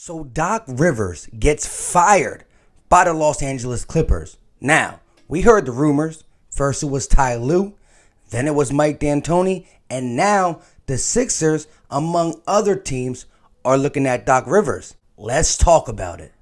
So Doc Rivers gets fired by the Los Angeles Clippers. Now, we heard the rumors. First it was Ty Lue, then it was Mike D'Antoni, and now the Sixers, among other teams, are looking at Doc Rivers. Let's talk about it.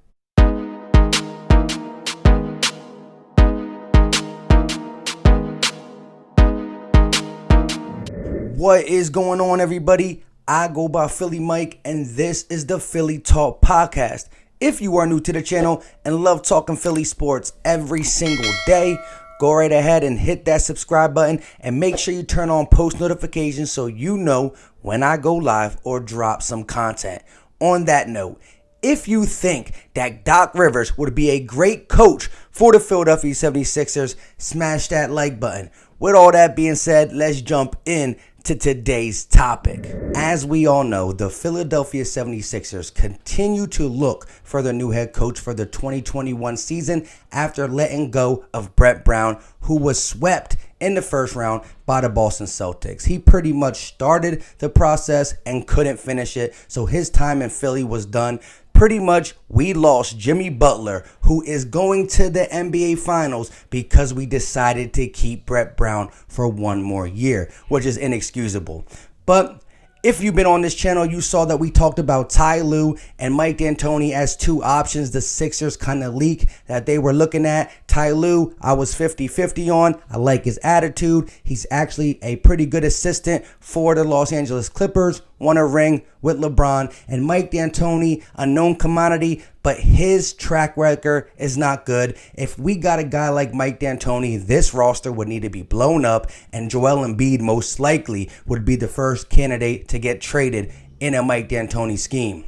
What is going on, everybody? I go by Philly Mike, and this is the Philly Talk Podcast. If you are new to the channel and love talking Philly sports every single day, go right ahead and hit that subscribe button and make sure you turn on post notifications so you know when I go live or drop some content. On that note, if you think that Doc Rivers would be a great coach for the Philadelphia 76ers, smash that like button. With all that being said, let's jump in to today's topic. As we all know, the Philadelphia 76ers continue to look for their new head coach for the 2021 season after letting go of Brett Brown, who was swept in the first round by the Boston Celtics. He pretty much started the process and couldn't finish it, so his time in Philly was done. Pretty much, we lost Jimmy Butler, who is going to the NBA Finals because we decided to keep Brett Brown for one more year, which is inexcusable. But if you've been on this channel, you saw that we talked about Ty Lue and Mike D'Antoni as two options the Sixers kind of leak that they were looking at. Ty Lue, I was 50-50 on. I like his attitude. He's actually a pretty good assistant for the Los Angeles Clippers. Won a ring with LeBron. And Mike D'Antoni, a known commodity, but his track record is not good. If we got a guy like Mike D'Antoni, this roster would need to be blown up, and Joel Embiid most likely would be the first candidate to get traded in a Mike D'Antoni scheme.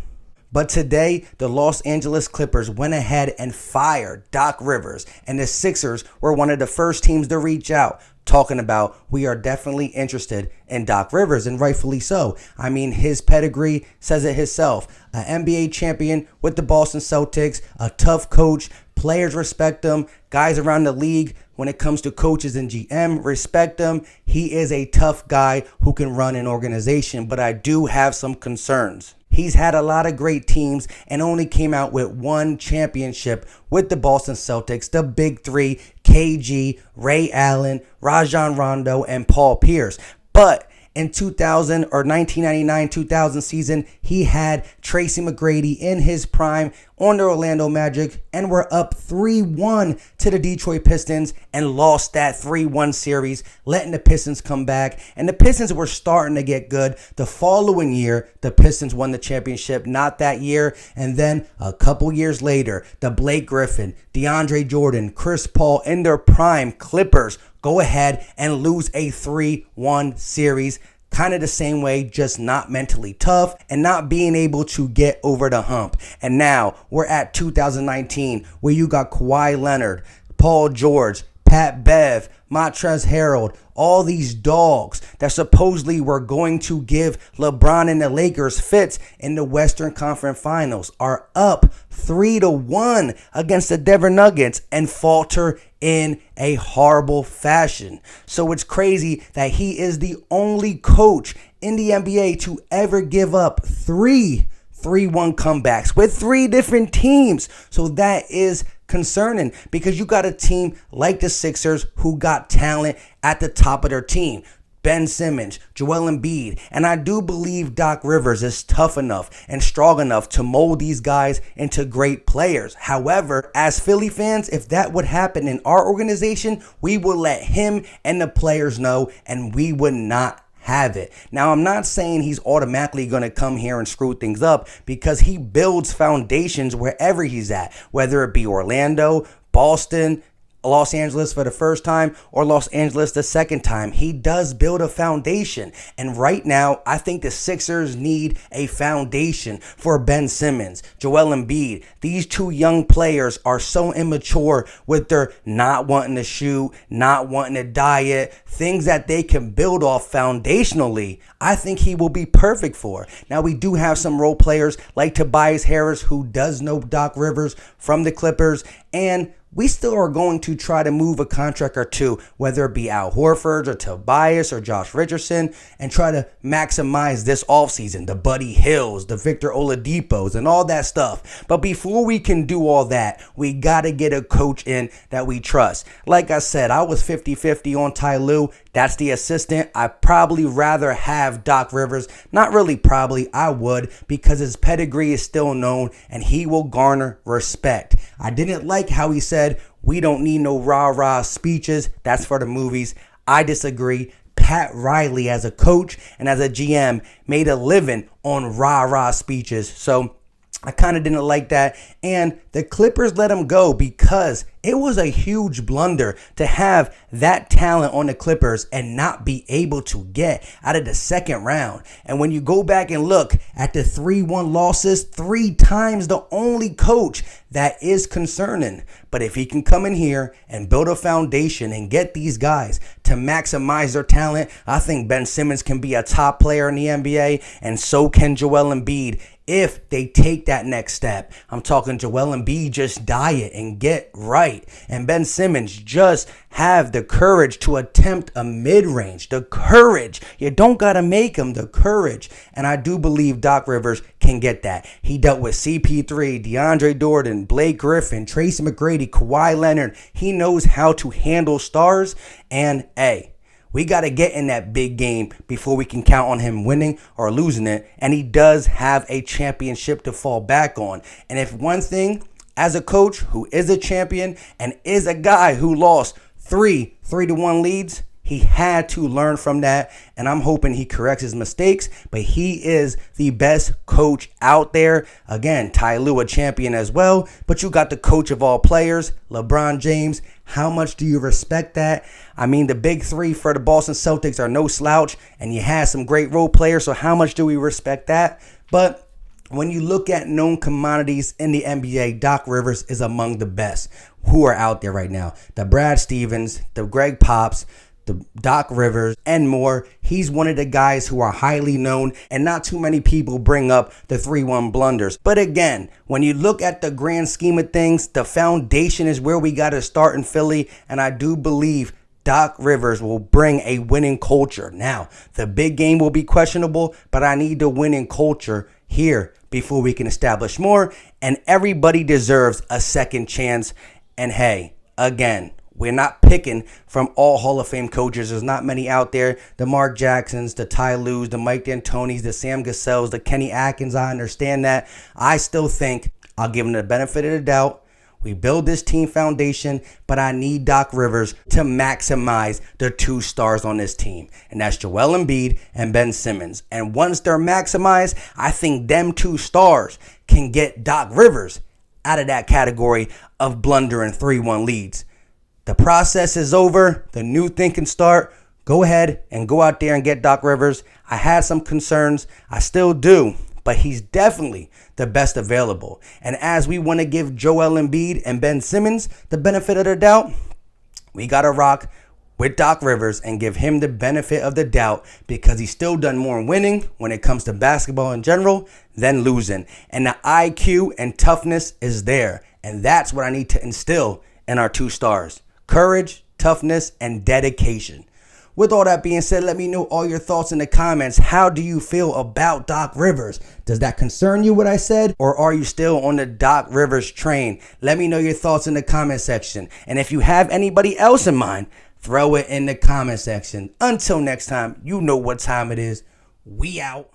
But today, the Los Angeles Clippers went ahead and fired Doc Rivers, and the Sixers were one of the first teams to reach out, talking about we are definitely interested in Doc Rivers, and rightfully so. I mean, his pedigree says it himself. An NBA champion with the Boston Celtics, a tough coach, players respect him, guys around the league when it comes to coaches and GM respect him. He is a tough guy who can run an organization, but I do have some concerns. He's had a lot of great teams and only came out with one championship with the Boston Celtics, the big three, KG, Ray Allen, Rajon Rondo, and Paul Pierce. But in 1999-2000 season, he had Tracy McGrady in his prime on the Orlando Magic, and were up 3-1 to the Detroit Pistons and lost that 3-1 series, letting the Pistons come back. And the Pistons were starting to get good. The following year, the Pistons won the championship, not that year. And then a couple years later, the Blake Griffin, DeAndre Jordan, Chris Paul in their prime Clippers go ahead and lose a 3-1 series. Kind of the same way, just not mentally tough and not being able to get over the hump. And now we're at 2019, where you got Kawhi Leonard, Paul George, Pat Bev, Montrezl Harrell, all these dogs that supposedly were going to give LeBron and the Lakers fits in the Western Conference Finals are up 3-1 against the Denver Nuggets and falter in a horrible fashion. So it's crazy that he is the only coach in the NBA to ever give up 3-1 comebacks with 3 different teams. So that is concerning, because you got a team like the Sixers who got talent at the top of their team. Ben Simmons, Joel Embiid, and I do believe Doc Rivers is tough enough and strong enough to mold these guys into great players. However, as Philly fans, if that would happen in our organization, we would let him and the players know, and we would not have it. Now, I'm not saying he's automatically going to come here and screw things up, because he builds foundations wherever he's at, whether it be Orlando, Boston, Los Angeles for the first time, or Los Angeles the second time. He does build a foundation. And right now, I think the Sixers need a foundation for Ben Simmons, Joel Embiid. These two young players are so immature with their not wanting to shoot, not wanting to diet, things that they can build off foundationally. I think he will be perfect for. Now, we do have some role players like Tobias Harris, who does know Doc Rivers from the Clippers, and we still are going to try to move a contract or two, whether it be Al Horford or Tobias or Josh Richardson, and try to maximize this offseason, the Buddy Hills, the Victor Oladipos, and all that stuff. But before we can do all that, we got to get a coach in that we trust. Like I said, I was 50-50 on Ty Lue. That's the assistant. I'd probably rather have Doc Rivers. Not really probably, I would, because his pedigree is still known and he will garner respect. I didn't like how he said, we don't need no rah-rah speeches. That's for the movies. I disagree. Pat Riley, as a coach and as a GM, made a living on rah-rah speeches. So I kind of didn't like that. And the Clippers let him go because it was a huge blunder to have that talent on the Clippers and not be able to get out of the second round. And when you go back and look at the 3-1 losses, 3 times the only coach, that is concerning. But if he can come in here and build a foundation and get these guys to maximize their talent, I think Ben Simmons can be a top player in the NBA, and so can Joel Embiid if they take that next step. I'm talking Joel Embiid, just diet and get right. And Ben Simmons, just have the courage to attempt a mid-range. The courage. You don't got to make him. The courage. And I do believe Doc Rivers can get that. He dealt with CP3, DeAndre Jordan, Blake Griffin, Tracy McGrady, Kawhi Leonard. He knows how to handle stars. And hey, we got to get in that big game before we can count on him winning or losing it. And he does have a championship to fall back on. And if one thing, as a coach who is a champion and is a guy who lost 3-1 leads, he had to learn from that, and I'm hoping he corrects his mistakes, but he is the best coach out there. Again, Ty Lue, a champion as well, but you got the coach of all players, LeBron James. How much do you respect that? I mean, the big three for the Boston Celtics are no slouch, and you had some great role players, so how much do we respect that? But when you look at known commodities in the NBA, Doc Rivers is among the best who are out there right now. The Brad Stevens, the Greg Pops, the Doc Rivers, and more. He's one of the guys who are highly known, and not too many people bring up the 3-1 blunders. But again, when you look at the grand scheme of things, the foundation is where we got to start in Philly, and I do believe Doc Rivers will bring a winning culture. Now, the big game will be questionable, but I need the winning culture here before we can establish more, and everybody deserves a second chance. And hey, again, we're not picking from all Hall of Fame coaches. There's not many out there. The Mark Jacksons, the Ty Lues, the Mike D'Antonis, the Sam Gassells, the Kenny Atkins. I understand that. I still think I'll give them the benefit of the doubt. We build this team foundation, but I need Doc Rivers to maximize the 2 stars on this team. And that's Joel Embiid and Ben Simmons. And once they're maximized, I think them 2 stars can get Doc Rivers out of that category of blundering 3-1 leads. The process is over. The new thing can start. Go ahead and go out there and get Doc Rivers. I had some concerns. I still do. But he's definitely the best available. And as we want to give Joel Embiid and Ben Simmons the benefit of the doubt, we got to rock with Doc Rivers and give him the benefit of the doubt, because he's still done more winning when it comes to basketball in general than losing. And the IQ and toughness is there. And that's what I need to instill in our 2 stars. Courage, toughness, and dedication. With all that being said, let me know all your thoughts in the comments. How do you feel about Doc Rivers? Does that concern you, what I said? Or are you still on the Doc Rivers train? Let me know your thoughts in the comment section. And if you have anybody else in mind, throw it in the comment section. Until next time, you know what time it is. We out.